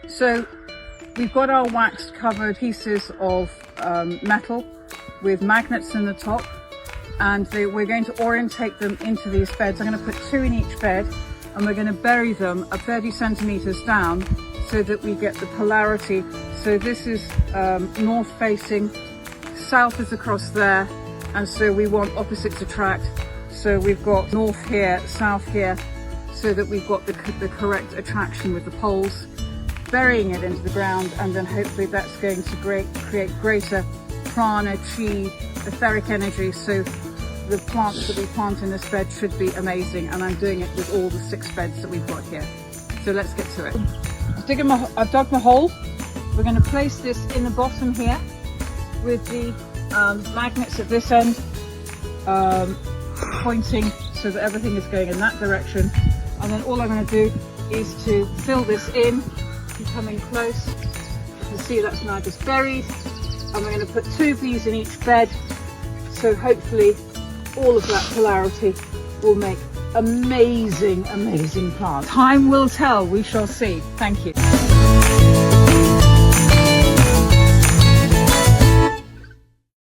So we've got our waxed covered pieces of metal with magnets in the top, and we're going to orientate them into these beds. I'm going to put 2 in each bed, and we're going to bury them at 30 centimeters down so that we get the polarity. So this is north facing, south is across there, and so we want opposites attract. So we've got north here, south here, so that we've got the correct attraction with the poles, burying it into the ground, and then hopefully that's going to create greater prana, chi, etheric energy. So the plants that we plant in this bed should be amazing, and I'm doing it with all the 6 beds that we've got here. So let's get to it. I've dug my hole. We're going to place this in the bottom here with the magnets at this end pointing so that everything is going in that direction. And then all I'm going to do is to fill this in, coming close. You can see that's now just buried. And we're going to put 2 of these in each bed. So hopefully all of that polarity will make amazing, amazing plants. Time will tell, we shall see. Thank you.